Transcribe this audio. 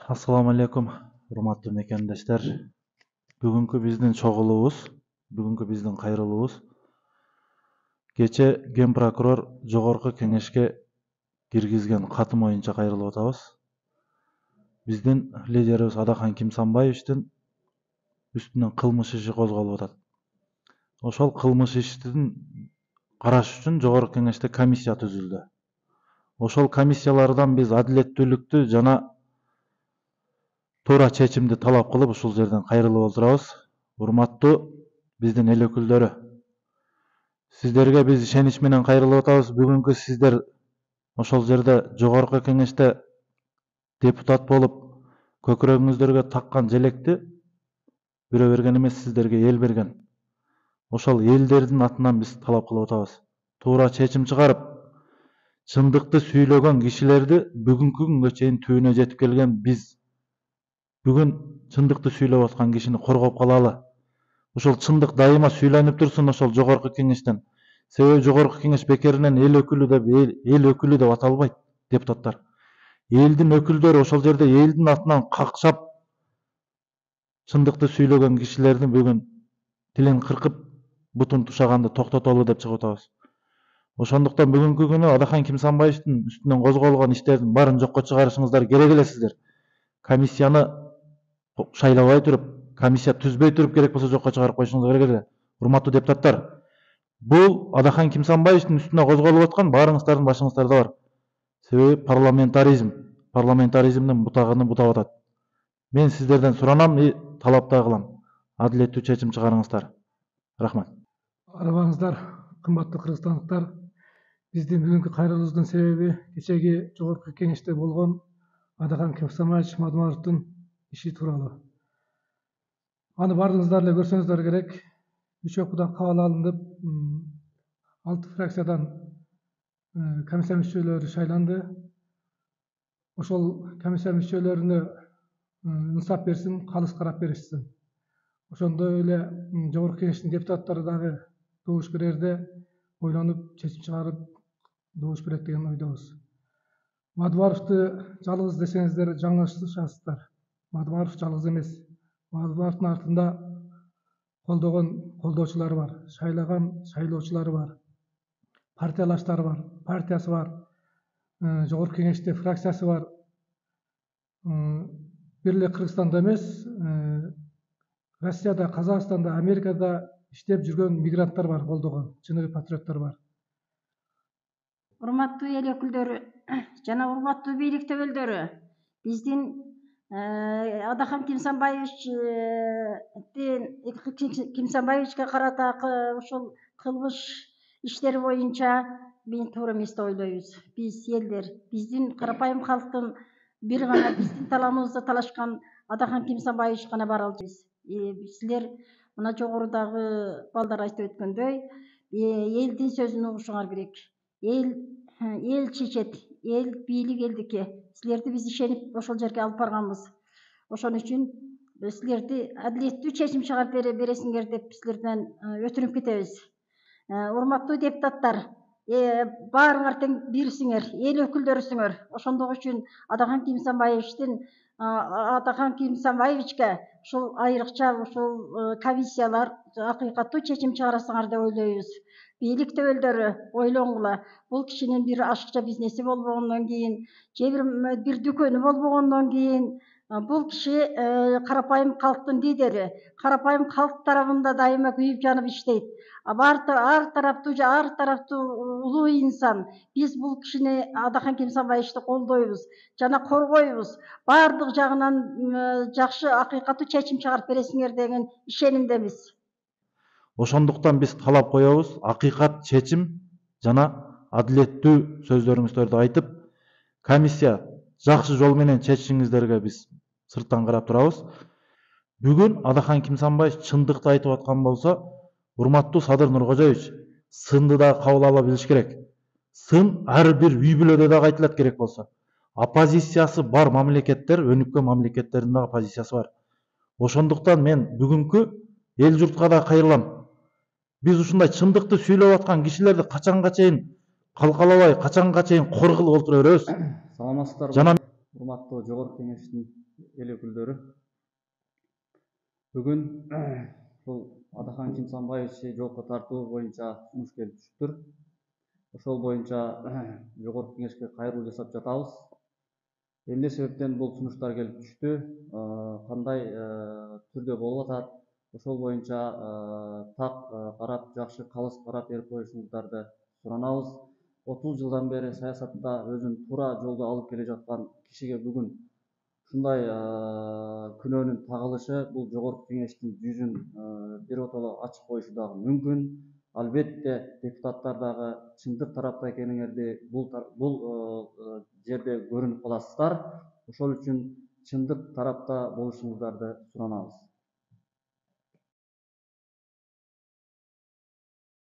Assalamu alaikum, урматтуу мекендештер. Бүгүнкү биздин чогулуубуз, бүгүнкү биздин кайрылуубуз кече Ген прокурор жогорку кеңешке киргизген каты боюнча кайрылып атабыз. Биздин лидерибиз Адахан Кимсанбаевичтин үстүнөн кылмыш иши козголуп атат. Ошол кылмыш иштин караш үчүн жогорку кеңеште комиссия түзүлдү. Ошол комиссиялардан биз адилеттүүлүктү жана туура чечимди талап кылып ушул жерден кайрылып отурабыз. Урматтуу биздин эл өкүлдөрү, сиздерге биз ишенич менен кайрылып атабыз. Бүгүнкү сиздер ошол жерде жогорку кеңеште депутат болуп көкүрөгүңүздөргө таккан желекти бирөө берген эмес, сиздерге эл берген. Ошол элдердин атынан биз талап кылып атабыз. Туура чечим чыгарып, чындыкты сүйлөгөн кишилерди бүгүнкү күнгө чейин түбүнө жетип келген биз бүгүн чындыкты сүйлөп аткан кишини коргоп калалы. Ошол чындык дайыма сүйлөнүп турсун ошол жогорку кеңештен. Себеби жогорку кеңеш бекеринен эл өкүлү деп аталбайт депутаттар. Элдин өкүлдөрү ошол жерде элдин атынан какшап чындыкты сүйлөгөн кишилердин бүгүн тилин кыркып бутун тушаганды токтотолу деп чыгып атабыз. Ошондуктан бүгүнкү күнү Адахан Кимсанбаевичтин үстүнөн козголгон иштердин баарын жокко чыгарышыңыздар керек элесиздер. Комиссияны шайлабай туруп, комиссия түзбөй туруп керек болсо жокко чыгарып коюшуңуз керек эле. Урматтуу депутаттар, бул Адахан Кимсанбаевичтин үстүнө козголуп аткан баарыңыздардын башыңыздарда бар. Себеби парламентаризмдин бутагын бутап атат. Мен сиздерден суранам, талап да кылам. Адилеттүү чечим чыгарыңыздар. Рахмат. Арабаңыздар, кымбаттуу кыргызстандыктар. Биздин бүгүнкү кайрылуубуздун себеби кечеги жогорку кеңеште болгон Адахан Кимсанбаевич Мадумаровдун иши тууралуу. Аны баарыңыздар эле көрсөңүздөр керек. 3 окуудан кабыл алынып, 6 фракциядан комиссия мүчөлөрү шайланды. Ошол комиссия мүчөлөрүнө инсап берсин, калыс карап беришсин. Ошондой эле жогорку кеңештин депутаттары дагы добуш берерде ойлонуп, чечим чыгарып добуш берет деген ойдобуз. Мадумаровду жалгыз десеңиздер жаңылышасыздар. Мадумаров жалгыз эмес. Мадумаровдун артында колдогон колдоочулары бар, шайлаган шайлоочулары бар, партиялаштары бар, партиясы бар, жогорку кеңеште фракциясы бар. Бир эле Кыргызстанда эмес, Россияда, Казакстанда, Америкада иштеп жүргөн мигранттар бар, колдогон чыныгы патриоттор бар. Урматтуу эл өкүлдөрү жана урматтуу бийлик төбөлдөрү, биздин Адахан Кимсанбаевичке карата ушул кылмыш иштери боюнча мен туура эмес деп ойлойбуз. Биз элдер, биздин карапайым калктын бир гана биздин таламыбызды талашкан Адахан Кимсанбаевич гана бара алабыз. Силер мына жогорудагы балдар айтып өткөндөй, элдин сөзүн угушуңар керек. Эл чечет, эл бийлик элдики. Силерди биз ишенип ошол жерге алып барганбыз. Ошон үчүн силерди адилеттүү чечим чыгарып бересиңер деп силерден өтүнүп кетебиз. Урматтуу депутаттар, баарыңар тең бирсиңер, эл өкүлдөрүсүңөр. Ошондук үчүн Адахан Кимсанбаевичке ушул айрыкча ушул комиссиялар акыйкаттуу чечим чыгарасыңар деп ойлойбуз. Бийлик төбөлдөрү ойлоңгула. Бул кишинин бир ашыкча бизнеси болбогондон кийин, же бир дүкөнү болбогондон кийин, бул киши карапайым калктын лидери, карапайым калк тарабында дайыма күйүп жанып иштейт. Ар тараптуу улуу инсан. Биз бул кишини Адахан Кимсанбаевичти колдойбуз жана коргойбуз. Баардык жагынан жакшы акыйкаттуу чечим чыгарып бересиңер деген ишенимдебиз. Ошондуктан биз талап коебуз, акыйкат чечим жана адилеттүү сөздөрүңүздөрдү айтып, комиссия жакшы жол менен чечишиңиздерге биз сырттан карап турабыз. Бүгүн Адахан Кимсанбаевич чындыкты айтып аткан болсо, урматтуу Садыр Нуркожоевич, сынды да кабыл ала билиш керек. Сын ар бир үй бүлөдө дагы айтылат керек болсо. Оппозициясы бар мамлекеттер, өнүккөн мамлекеттердин дагы оппозициясы бар. Ошондуктан мен бүгүнкү эл журтка да кайрылам. Биз ушундай чындыкты сүйлөп аткан кишилерди качанга чейин калкалабай, качанга чейин кор кылып олтура беребиз? Саламатсыздарбы? Жана урматтуу жогорку кеңештин эл өкүлдөрү, бүгүн ушул Адахан Кинсанбаевичи жоопко тартуу боюнча сунуш келип түшүптүр. Ошол боюнча жогорку кеңешке кайрылуу жасап жатабыз. Эмне себептен бул сунуштар келип түштү, кандай түрдө болуп атат, ошол боюнча так карап, жакшы калыс карап берип коюшуңуздарды суранабыз. 30 жылдан бери саясатта өзүн туура жолдо алып келе жаткан кишиге бүгүн ушундай күнөөнүн тагылышы бул жогорку кеңештин жүзүн биротоло ачып коюшу дагы мүмкүн. Албетте депутаттар дагы чындык тарапта экениңерди бул жерде көрүнүп каласыздар. Ошол үчүн чындык тарапта болушуңуздарды суранабыз.